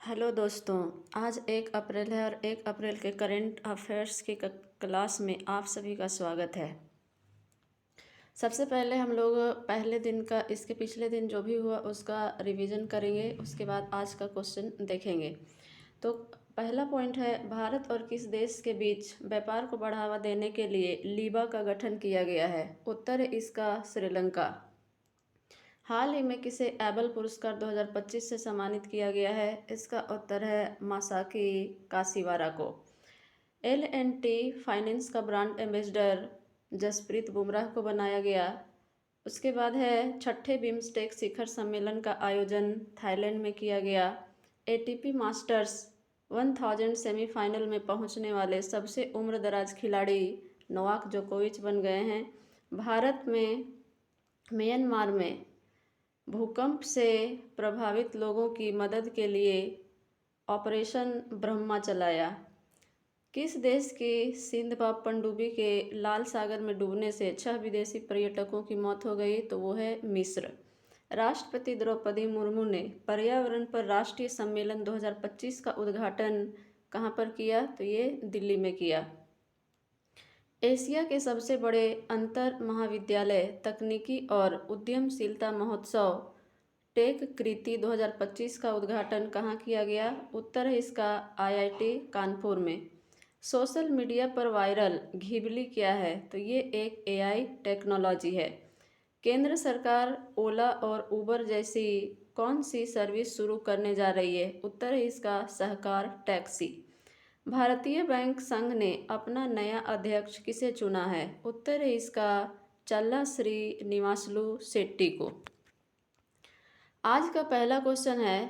Hello दोस्तों। आज 1 अप्रैल है और 1 अप्रैल के करंट अफेयर्स की क्लास में आप सभी का स्वागत है। सबसे पहले हम लोग पहले दिन का इसके पिछले दिन जो भी हुआ उसका रिवीजन करेंगे, उसके बाद आज का क्वेश्चन देखेंगे। तो पहला पॉइंट है, भारत और किस देश के बीच व्यापार को बढ़ावा देने के लिए लीबा का गठन किया गया है? उत्तर है इसका श्रीलंका। हाल ही में किसे एबल पुरस्कार 2025 से सम्मानित किया गया है? इसका उत्तर है मासाकी काशिवारा को। L&T फाइनेंस का ब्रांड एम्बेसडर जसप्रीत बुमराह को बनाया गया। उसके बाद है, छठे बिम्स्टेक शिखर सम्मेलन का आयोजन थाईलैंड में किया गया। ATP मास्टर्स 1000 सेमीफाइनल में पहुंचने वाले सबसे उम्रदराज खिलाड़ी नोवाक जोकोविच बन गए हैं। भारत में म्यांमार में भूकंप से प्रभावित लोगों की मदद के लिए ऑपरेशन ब्रह्मा चलाया। किस देश की सिंध पनडुब्बी के लाल सागर में डूबने से 6 विदेशी पर्यटकों की मौत हो गई? तो वो है मिस्र। राष्ट्रपति द्रौपदी मुर्मू ने पर्यावरण पर राष्ट्रीय सम्मेलन 2025 का उद्घाटन कहाँ पर किया? तो ये दिल्ली में किया। एशिया के सबसे बड़े अंतर महाविद्यालय तकनीकी और उद्यमशीलता महोत्सव टेक कृति 2025 का उद्घाटन कहाँ किया गया? उत्तर है इसका IIT कानपुर में। सोशल मीडिया पर वायरल घिबली क्या है? तो ये एक AI टेक्नोलॉजी है। केंद्र सरकार ओला और उबर जैसी कौन सी सर्विस शुरू करने जा रही है? उत्तर है इसका सहकार टैक्सी। भारतीय बैंक संघ ने अपना नया अध्यक्ष किसे चुना है? उत्तर है इसका चल्ला श्रीनिवासलू शेट्टी को। आज का पहला क्वेश्चन है,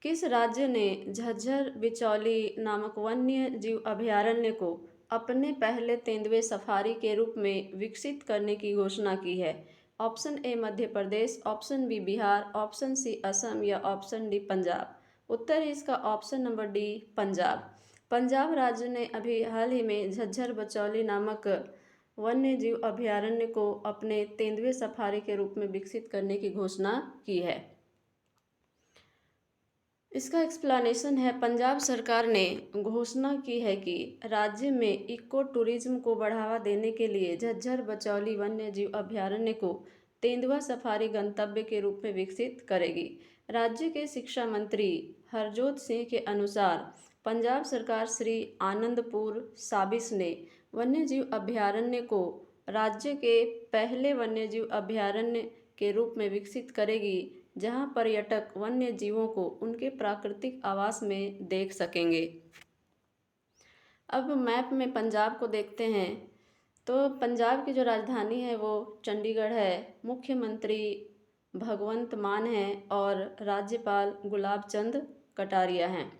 किस राज्य ने झज्जर बिचौली नामक वन्य जीव अभयारण्य को अपने पहले तेंदुए सफारी के रूप में विकसित करने की घोषणा की है? Option A Madhya Pradesh, option B Bihar, option C Assam या ऑप्शन डी पंजाब। उत्तर है इसका option number D Punjab. Punjab राज्य ने अभी हाल ही में झज्जर बिचौली नामक वन्य जीव अभयारण्य को अपने तेंदुए सफारी के रूप में विकसित करने की घोषणा की है। इसका एक्सप्लेनेशन है, पंजाब सरकार ने घोषणा की है कि राज्य में इको टूरिज्म को बढ़ावा देने के लिए झज्जर बिचौली वन्य जीव अभयारण्य को तेंदुआ सफारी गंतव्य के रूप में विकसित करेगी। राज्य के शिक्षा मंत्री हरजोत सिंह के अनुसार पंजाब सरकार श्री आनंदपुर साबिस ने वन्य जीव अभयारण्य को राज्य के पहले वन्य जीव अभयारण्य के रूप में विकसित करेगी, जहां पर्यटक वन्य जीवों को उनके प्राकृतिक आवास में देख सकेंगे। अब मैप में पंजाब को देखते हैं तो पंजाब की जो राजधानी है वो चंडीगढ़ है, मुख्यमंत्री भगवंत मान हैं और राज्यपाल गुलाब चंद कटारिया हैं।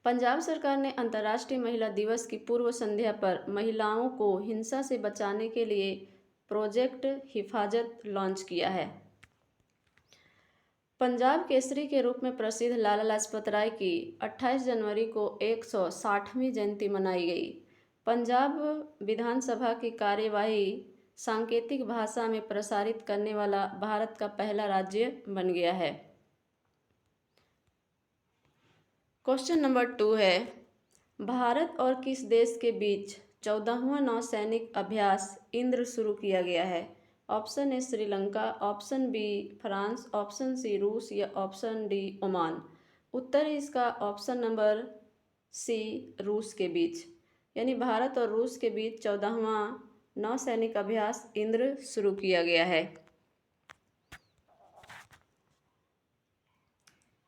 पंजाब सरकार ने अंतर्राष्ट्रीय महिला दिवस की पूर्व संध्या पर महिलाओं को हिंसा से बचाने के लिए प्रोजेक्ट हिफाजत लॉन्च किया है। पंजाब केसरी के रूप में प्रसिद्ध लाला लाजपत राय की 28 जनवरी को 160वीं जयंती मनाई गई। पंजाब विधानसभा की कार्यवाही सांकेतिक भाषा में प्रसारित करने वाला भारत का पहला राज्य बन गया है। क्वेश्चन नंबर 2 है, भारत और किस देश के बीच 14वां नौसैनिक अभ्यास इंद्र शुरू किया गया है? Option A Sri Lanka, option B France, option C रूस या ऑप्शन डी ओमान। उत्तर है इसका ऑप्शन नंबर सी रूस के बीच, यानी भारत और रूस के बीच 14वां नौसैनिक अभ्यास इंद्र शुरू किया गया है।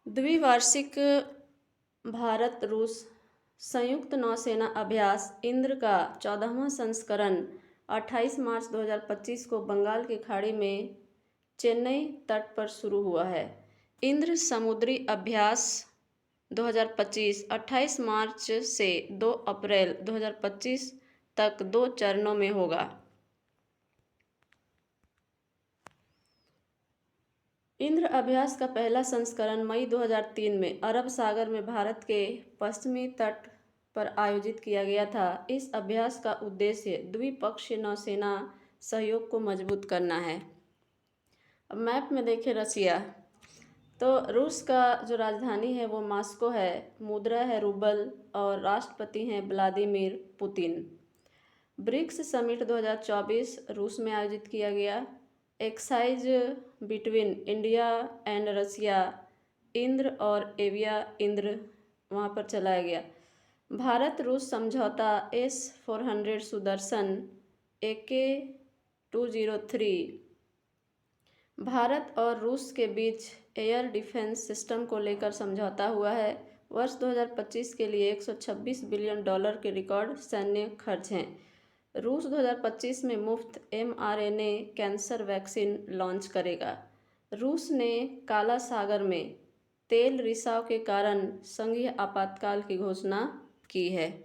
द्विवार्षिक भारत रूस संयुक्त नौसेना अभ्यास इंद्र का 14वां संस्करण 28 मार्च 2025 को बंगाल की खाड़ी में चेन्नई तट पर शुरू हुआ है। इंद्र समुद्री अभ्यास 2025 28 मार्च से 2 अप्रैल 2025 तक 2 चरणों में होगा। इंद्र अभ्यास का पहला संस्करण मई 2003 में अरब सागर में भारत के पश्चिमी तट पर आयोजित किया गया था। इस अभ्यास का उद्देश्य द्विपक्षीय नौसेना सहयोग को मजबूत करना है। अब मैप में देखें रसिया, तो रूस का जो राजधानी है वो मॉस्को है, मुद्रा है रूबल और राष्ट्रपति हैं व्लादिमीर पुतिन। ब्रिक्स समिट 2024 रूस में आयोजित किया गया। Exercise between India and Russia, Indra और एविया इंद्र वहाँ पर चलाया गया। भारत रूस समझौता S-400 सुदर्शन AK-203 भारत और रूस के बीच एयर डिफेंस सिस्टम को लेकर समझौता हुआ है। वर्ष 2025 के लिए $126 बिलियन के रिकॉर्ड सैन्य खर्च हैं। रूस 2025 में मुफ्त mRNA कैंसर वैक्सीन लॉन्च करेगा। रूस ने काला सागर में तेल रिसाव के कारण संघीय आपातकाल की घोषणा की है।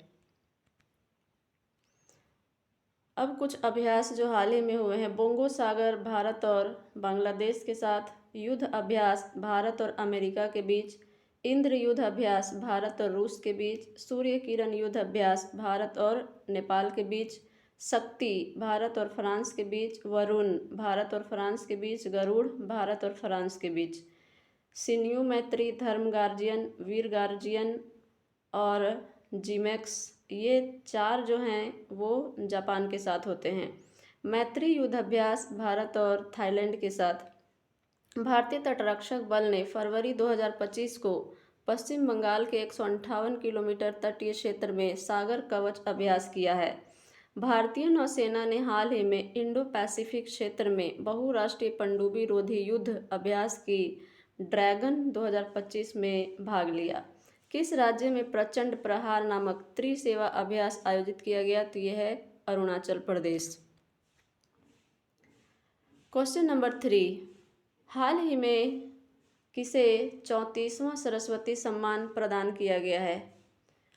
अब कुछ अभ्यास जो हाल ही में हुए हैं। बोंगो सागर भारत और बांग्लादेश के साथ युद्ध अभ्यास भारत और अमेरिका के बीच। इंद्र युद्ध अभ्यास भारत और रूस के बीच। सूर्य किरण युद्ध अभ्यास भारत और नेपाल के बीच। शक्ति भारत और फ्रांस के बीच। वरुण भारत और फ्रांस के बीच। गरुड़ भारत और फ्रांस के बीच। सिन्यू मैत्री, धर्म गार्जियन, वीर गार्जियन और जीमैक्स, ये 4 जो हैं वो जापान के साथ होते हैं। मैत्री युद्धाभ्यास भारत और थाईलैंड के साथ। भारतीय तटरक्षक बल ने फरवरी 2025 को पश्चिम बंगाल के 158 किलोमीटर तटीय क्षेत्र में सागर कवच अभ्यास किया है। भारतीय नौसेना ने हाल ही में इंडो पैसिफिक क्षेत्र में बहुराष्ट्रीय पनडुब्बी रोधी युद्ध अभ्यास की ड्रैगन 2025 में भाग लिया। किस राज्य में प्रचंड प्रहार नामक त्रिसेवा अभ्यास आयोजित किया गया? तो यह है अरुणाचल प्रदेश। क्वेश्चन नंबर 3, हाल ही में किसे 34वां सरस्वती सम्मान प्रदान किया गया है?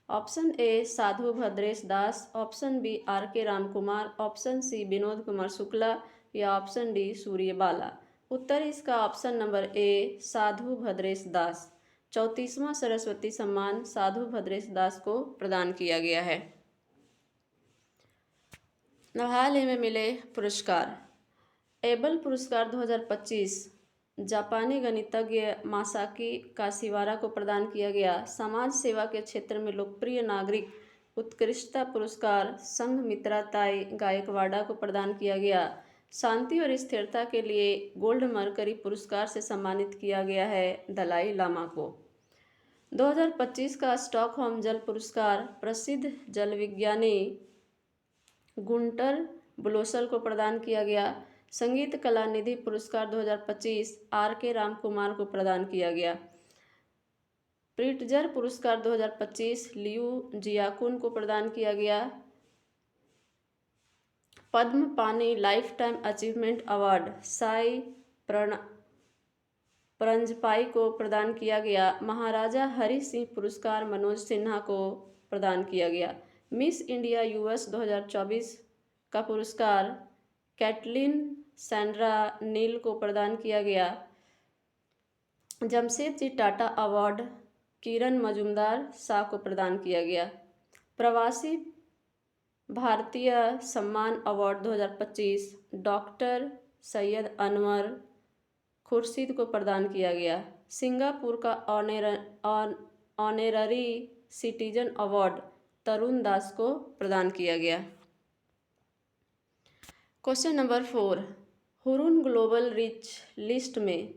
Option A Sadhu Bhadresh Das, option B RK Ramkumar, option C Vinod Kumar Shukla या ऑप्शन डी सूर्यबाला। उत्तर इसका option number A Sadhu Bhadresh Das. 34वां सरस्वती सम्मान साधु भद्रेश दास को प्रदान किया गया है। हाल ही में मिले पुरस्कार। एबल पुरस्कार 2025 जापानी गणितज्ञ मासाकी काशिवारा को प्रदान किया गया। समाज सेवा के क्षेत्र में लोकप्रिय नागरिक उत्कृष्टता पुरस्कार संघमित्रा ताई गायकवाड़ा को प्रदान किया गया। शांति और स्थिरता के लिए गोल्ड मर्करी पुरस्कार से सम्मानित किया गया है दलाई लामा को। 2025 का स्टॉकहोम जल पुरस्कार प्रसिद्ध जल विज्ञानी गुंटर ब्लोसल को प्रदान किया गया। संगीत कला निधि पुरस्कार 2025 RK रामकुमार को प्रदान किया गया। प्रिट्जर पुरस्कार 2025 लियू जियाकुन को प्रदान किया गया। Padmapani lifetime achievement award Sai Paranjpye को प्रदान किया गया। महाराजा हरि सिंह पुरस्कार मनोज सिन्हा को प्रदान किया गया। मिस इंडिया US 2024 का पुरस्कार कैटलिन सैंड्रा नील को प्रदान किया गया। जमशेदजी टाटा अवार्ड किरण मजुमदार शाह को प्रदान किया गया। प्रवासी भारतीय सम्मान अवार्ड 2025 डॉक्टर सैयद अनवर खुर्शीद को प्रदान किया गया। सिंगापुर का ऑनरेरी सिटीजन अवार्ड तरुण दास को प्रदान किया गया। Question number 4, Hurun global rich list में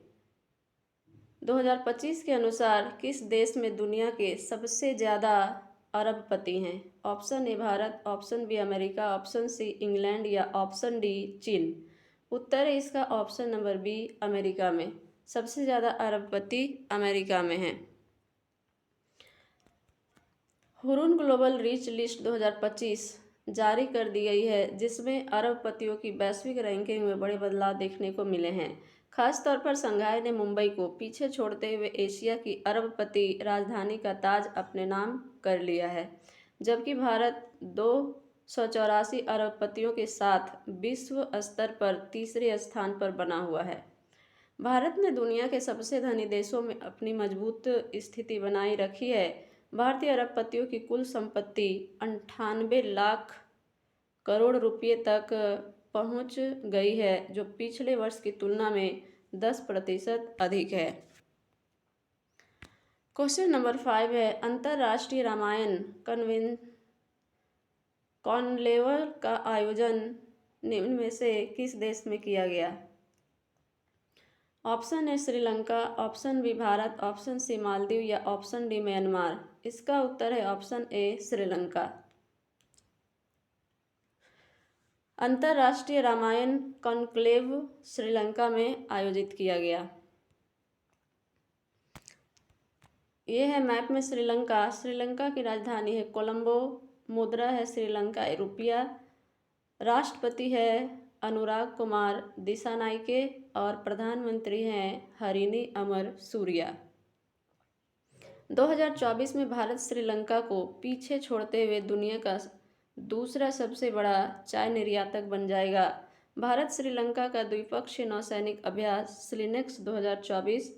2025 के अनुसार किस देश में दुनिया के सबसे ज़्यादा अरबपति हैं? Option A Bharat, option B America, option C England या ऑप्शन डी चीन। उत्तर है इसका ऑप्शन नंबर बी अमेरिका में। सबसे ज़्यादा अरबपति अमेरिका में हैं। हुरून ग्लोबल रिच लिस्ट 2025 जारी कर दी गई है, जिसमें अरबपतियों की वैश्विक रैंकिंग में बड़े बदलाव देखने को मिले हैं। खासतौर पर संघाई ने मुंबई को पीछे छोड़ते हुए एशिया की अरबपति राजधानी का ताज अपने नाम कर लिया है, जबकि भारत 284 अरबपतियों के साथ विश्व स्तर पर तीसरे स्थान पर बना हुआ है। भारत ने दुनिया के सबसे धनी देशों में अपनी मजबूत स्थिति बनाए रखी है। भारतीय अरबपतियों की कुल संपत्ति 98 लाख करोड़ रुपये तक पहुंच गई है, जो पिछले वर्ष की तुलना में 10% अधिक है। क्वेश्चन नंबर 5 है, अंतर्राष्ट्रीय रामायण कॉनक्लेव का आयोजन निम्न में से किस देश में किया गया? Option A Sri Lanka, option B Bharat, option C Maldives या ऑप्शन डी म्यांमार। इसका उत्तर है ऑप्शन ए श्रीलंका। अंतर्राष्ट्रीय रामायण कॉन्क्लेव श्रीलंका में आयोजित किया गया। ये है मैप में श्रीलंका। श्रीलंका की राजधानी है कोलंबो, मुद्रा है श्रीलंका रुपया, राष्ट्रपति है अनुराग कुमार दिसानाइके और प्रधानमंत्री हैं हरिनी अमर सूर्या। 2024 में भारत श्रीलंका को पीछे छोड़ते हुए दुनिया का दूसरा सबसे बड़ा चाय निर्यातक बन जाएगा। भारत श्रीलंका का द्विपक्षीय नौसैनिक अभ्यास स्लिनेक्स 2024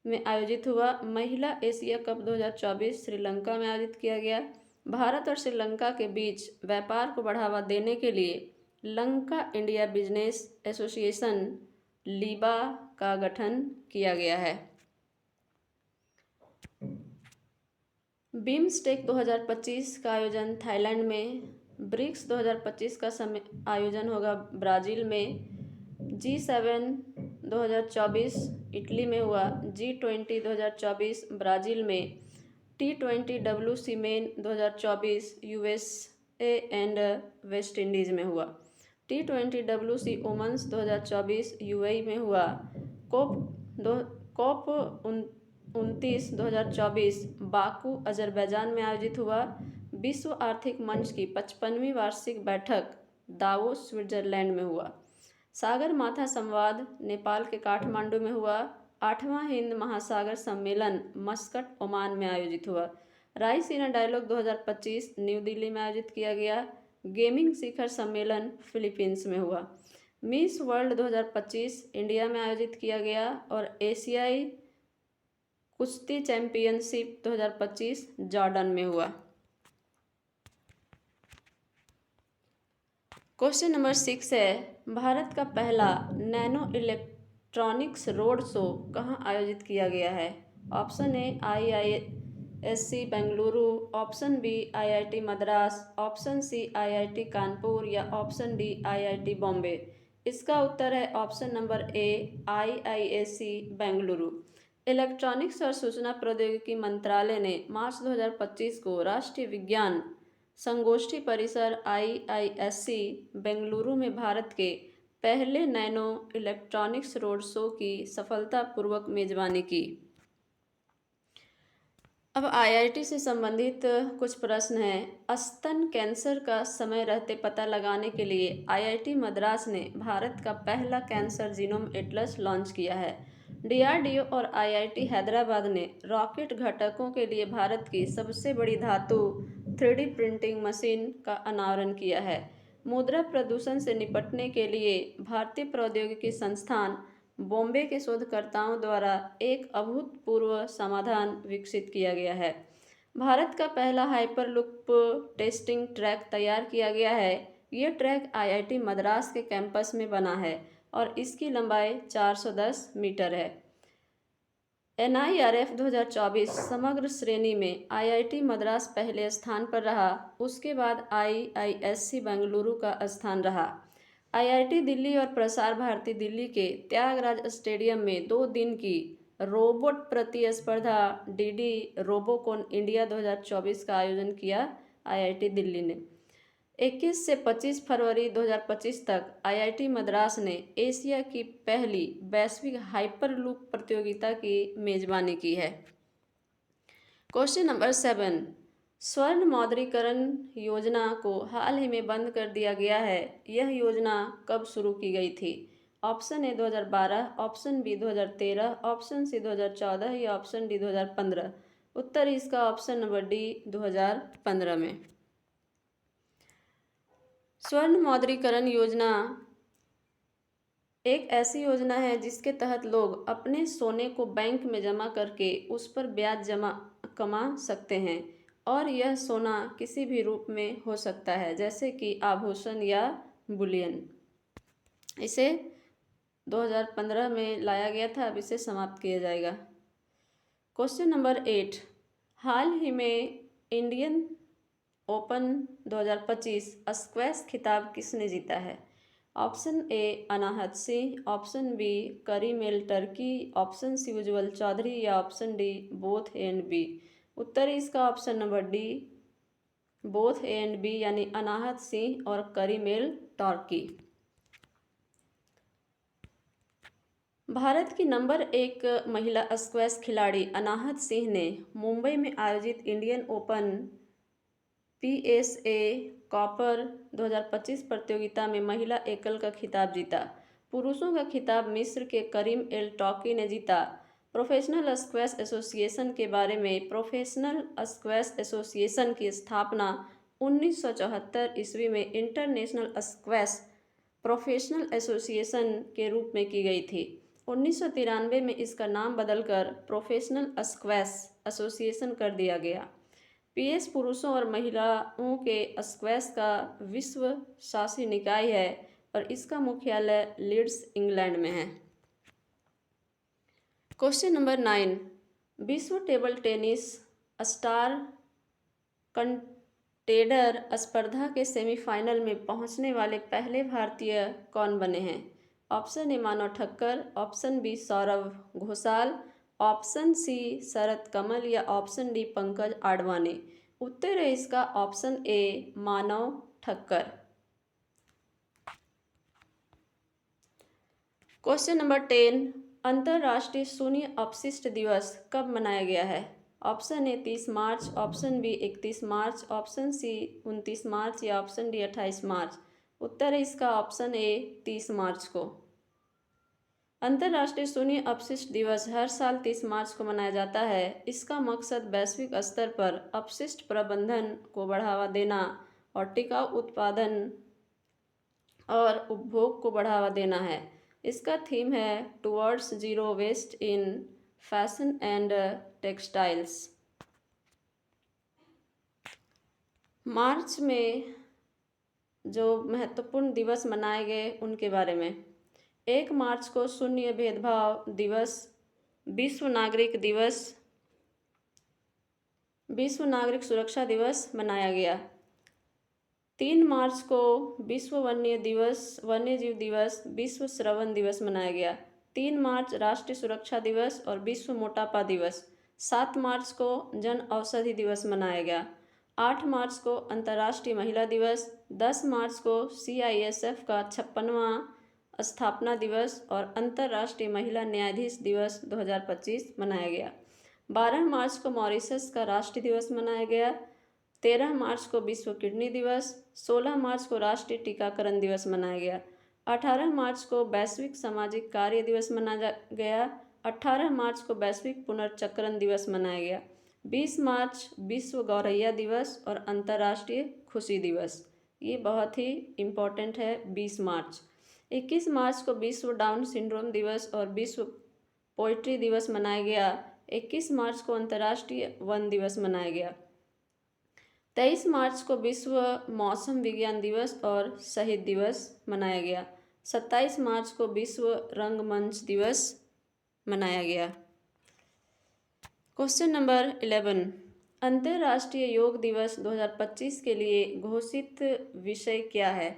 में आयोजित हुआ। महिला एशिया कप 2024 श्रीलंका में आयोजित किया गया। भारत और श्रीलंका के बीच व्यापार को बढ़ावा देने के लिए लंका इंडिया बिजनेस एसोसिएशन लीबा का गठन किया गया है। बिम्स्टेक 2025 का आयोजन थाईलैंड में, ब्रिक्स 2025 का आयोजन होगा ब्राज़ील में, G7 2024 इटली में हुआ, G20 2024 ब्राज़ील में, T20 WC main 2024 USA and West Indies में हुआ, T20 WC वुमेन्स 2024 UAE में हुआ, COP 29 2024 बाकू अजरबैजान में आयोजित हुआ। विश्व आर्थिक मंच की 55वीं वार्षिक बैठक दावोस स्विट्जरलैंड में हुआ। सागर माथा संवाद नेपाल के काठमांडू में हुआ। 8वां हिंद महासागर सम्मेलन मस्कट ओमान में आयोजित हुआ। रायसीना डायलॉग 2025 न्यू दिल्ली में आयोजित किया गया। गेमिंग शिखर सम्मेलन फिलीपींस में हुआ। मिस वर्ल्ड 2025 इंडिया में आयोजित किया गया और एशियाई कुश्ती चैंपियनशिप 2025 जॉर्डन में हुआ। क्वेश्चन नंबर 6 है, भारत का पहला नैनो इलेक्ट्रॉनिक्स रोड शो कहाँ आयोजित किया गया है? Option A IISc Bengaluru, option B IIT Madras, option C IIT Kanpur या ऑप्शन डी IIT बॉम्बे। इसका उत्तर है option number A IISc Bengaluru. Electronics और सूचना प्रौद्योगिकी मंत्रालय ने मार्च 2025 को राष्ट्रीय विज्ञान संगोष्ठी परिसर IISc बेंगलुरु में भारत के पहले नैनो इलेक्ट्रॉनिक्स रोड शो की सफलतापूर्वक मेजबानी की। अब IIT से संबंधित कुछ प्रश्न हैं। स्तन कैंसर का समय रहते पता लगाने के लिए IIT मद्रास ने भारत का पहला कैंसर जीनोम एटलस लॉन्च किया है। DRDO और IIT हैदराबाद ने रॉकेट घटकों के लिए भारत की सबसे बड़ी धातु 3D प्रिंटिंग मशीन का अनावरण किया है। मुद्रा प्रदूषण से निपटने के लिए भारतीय प्रौद्योगिकी संस्थान बॉम्बे के शोधकर्ताओं द्वारा एक अभूतपूर्व समाधान विकसित किया गया है। भारत का पहला हाइपरलूप टेस्टिंग ट्रैक तैयार किया गया है। यह ट्रैक IIT मद्रास के कैंपस में बना है और इसकी लंबाई 410 मीटर है। NIRF 2024 समग्र श्रेणी में IIT मद्रास पहले स्थान पर रहा। उसके बाद IISc बेंगलुरु का स्थान रहा। IIT दिल्ली और प्रसार भारती दिल्ली के त्यागराज स्टेडियम में 2 दिन की रोबोट प्रतिस्पर्धा DD रोबोकॉन इंडिया 2024 का आयोजन किया IIT दिल्ली ने। 21 से 25 फरवरी 2025 तक IIT मद्रास ने एशिया की पहली वैश्विक हाइपरलूप प्रतियोगिता की मेजबानी की है। क्वेश्चन नंबर 7, स्वर्ण मौद्रीकरण योजना को हाल ही में बंद कर दिया गया है। यह योजना कब शुरू की गई थी? Option A 2012, option B 2013, option C 2014 या ऑप्शन डी 2015। उत्तर इसका ऑप्शन नंबर डी 2015 में। स्वर्ण मौद्रीकरण योजना एक ऐसी योजना है जिसके तहत लोग अपने सोने को बैंक में जमा करके उस पर ब्याज कमा सकते हैं और यह सोना किसी भी रूप में हो सकता है, जैसे कि आभूषण या बुलियन। इसे 2015 में लाया गया था, अब इसे समाप्त किया जाएगा। क्वेश्चन नंबर 8, हाल ही में इंडियन ओपन 2025 स्क्वैश खिताब किसने जीता है? Option A Anahat Singh, option B Karim El Torkey, option C Ujjwal Chaudhary या option D both A and B. उत्तर इसका option number D both A and B, यानी अनाहत सिंह और करीमेल टर्की। भारत की नंबर 1 महिला स्क्वैश खिलाड़ी अनाहत सिंह ने मुंबई में आयोजित इंडियन ओपन PSA कॉपर 2025 प्रतियोगिता में महिला एकल का खिताब जीता। पुरुषों का खिताब मिस्र के करीम एल टॉकी ने जीता। प्रोफेशनल स्क्वैश एसोसिएशन के बारे में, प्रोफेशनल स्क्वैश एसोसिएशन की स्थापना 1974 ईस्वी में इंटरनेशनल स्क्वैश प्रोफेशनल एसोसिएशन के रूप में की गई थी। 1993 में इसका नाम बदलकर प्रोफेशनल स्क्वैश एसोसिएशन कर दिया गया। PS पुरुषों और महिलाओं के स्क्वैश का विश्व शासी निकाय है और इसका मुख्यालय लीड्स इंग्लैंड में है। क्वेश्चन नंबर 9, विश्व टेबल टेनिस स्टार कंटेंडर स्पर्धा के सेमीफाइनल में पहुंचने वाले पहले भारतीय कौन बने हैं? Option A Manav Thakkar, option B Saurav Ghosal, option C Sharath Kamal या ऑप्शन डी पंकज आडवाणी। उत्तर है इसका option A Manav Thakkar. Question number 10, अंतर्राष्ट्रीय शून्य अपशिष्ट दिवस कब मनाया गया है? ऑप्शन ए 30 मार्च, ऑप्शन बी 31 मार्च, ऑप्शन सी 29 मार्च या ऑप्शन डी 28 मार्च। उत्तर है इसका ऑप्शन ए 30 मार्च को। अंतर्राष्ट्रीय शून्य अपशिष्ट दिवस हर साल 30 मार्च को मनाया जाता है। इसका मकसद वैश्विक स्तर पर अपशिष्ट प्रबंधन को बढ़ावा देना और टिकाऊ उत्पादन और उपभोग को बढ़ावा देना है। इसका थीम है towards zero waste in fashion and textiles. मार्च में जो महत्वपूर्ण दिवस मनाए गए उनके बारे में, 1 मार्च को शून्य भेदभाव दिवस, विश्व नागरिक दिवस, विश्व नागरिक सुरक्षा दिवस मनाया गया। 3 मार्च को विश्व वन्यजीव दिवस, विश्व श्रवण दिवस मनाया गया। 3 मार्च राष्ट्रीय सुरक्षा दिवस और विश्व मोटापा दिवस। 7 मार्च को जन औषधि दिवस मनाया गया। 8 मार्च को अंतर्राष्ट्रीय महिला दिवस। 10 मार्च को CISF का 56वां स्थापना दिवस और अंतर्राष्ट्रीय महिला न्यायाधीश दिवस 2025 मनाया गया। 12 मार्च को मॉरिशस का राष्ट्रीय दिवस मनाया गया। 13 मार्च को विश्व किडनी दिवस। 16 मार्च को राष्ट्रीय टीकाकरण दिवस मनाया गया। 18 मार्च को वैश्विक सामाजिक कार्य दिवस मनाया गया। 18 मार्च को वैश्विक पुनर्चक्रण दिवस मनाया गया। 20 मार्च विश्व गौरैया दिवस और अंतर्राष्ट्रीय खुशी दिवस, ये बहुत ही इम्पोर्टेंट है। 20 मार्च 21 मार्च को विश्व डाउन सिंड्रोम दिवस और विश्व पोइट्री दिवस मनाया गया। 21 मार्च को अंतर्राष्ट्रीय वन दिवस मनाया गया। 23 मार्च को विश्व मौसम विज्ञान दिवस और शहीद दिवस मनाया गया। 27 मार्च को विश्व रंगमंच दिवस मनाया गया। क्वेश्चन नंबर 11, अंतर्राष्ट्रीय योग दिवस 2025 के लिए घोषित विषय क्या है?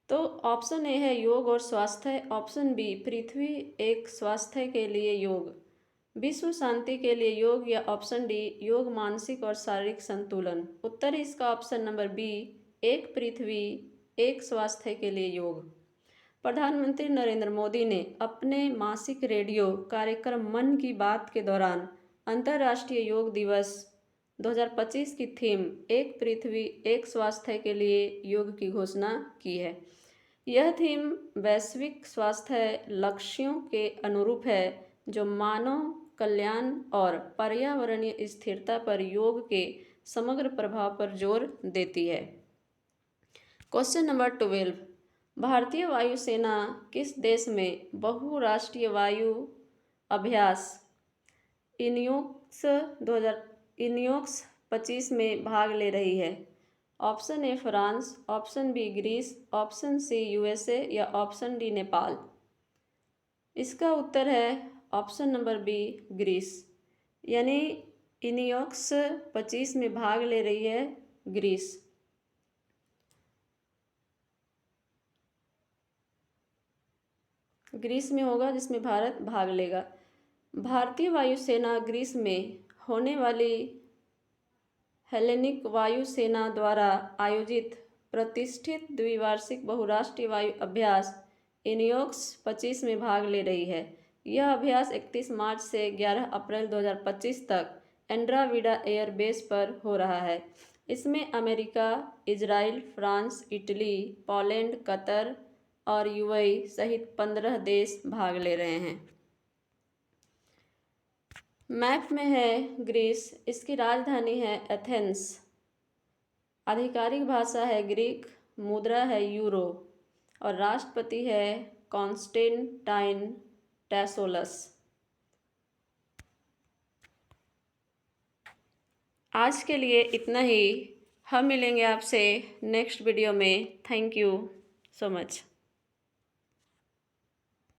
तो ऑप्शन ए है योग और स्वास्थ्य, ऑप्शन बी पृथ्वी एक स्वास्थ्य के लिए योग, विश्व शांति के लिए योग या ऑप्शन डी योग मानसिक और शारीरिक संतुलन। उत्तर इसका ऑप्शन नंबर बी एक पृथ्वी एक स्वास्थ्य के लिए योग। प्रधानमंत्री नरेंद्र मोदी ने अपने मासिक रेडियो कार्यक्रम मन की बात के दौरान अंतर्राष्ट्रीय योग दिवस 2025 की थीम एक पृथ्वी एक स्वास्थ्य के लिए योग की घोषणा की है। यह थीम वैश्विक स्वास्थ्य लक्ष्यों के अनुरूप है जो मानव कल्याण और पर्यावरणीय स्थिरता पर योग के समग्र प्रभाव पर जोर देती है। क्वेश्चन नंबर 12, भारतीय वायुसेना किस देश में बहुराष्ट्रीय वायु अभ्यास इनियोक्स 25 में भाग ले रही है? Option A France, option B Greece, option C USA या ऑप्शन डी नेपाल। इसका उत्तर है ऑप्शन नंबर बी ग्रीस, यानी इनियोक्स 25 में भाग ले रही है ग्रीस। ग्रीस में होगा जिसमें भारत भाग लेगा। भारतीय वायुसेना ग्रीस में होने वाली हेलेनिक वायुसेना द्वारा आयोजित प्रतिष्ठित द्विवार्षिक बहुराष्ट्रीय वायु अभ्यास इनियोक्स 25 में भाग ले रही है। यह अभ्यास 31 मार्च से 11 अप्रैल 2025 तक एंड्राविडा एयर बेस पर हो रहा है। इसमें America, Israel, France, Italy, Poland, Qatar और यूएई सहित 15 देश भाग ले रहे हैं। मैप में है ग्रीस, इसकी राजधानी है एथेंस, आधिकारिक भाषा है ग्रीक, मुद्रा है यूरो और राष्ट्रपति है कॉन्स्टेंटाइन टैसोलस। आज के लिए इतना ही। हम मिलेंगे आपसे नेक्स्ट वीडियो में। Thank you so much.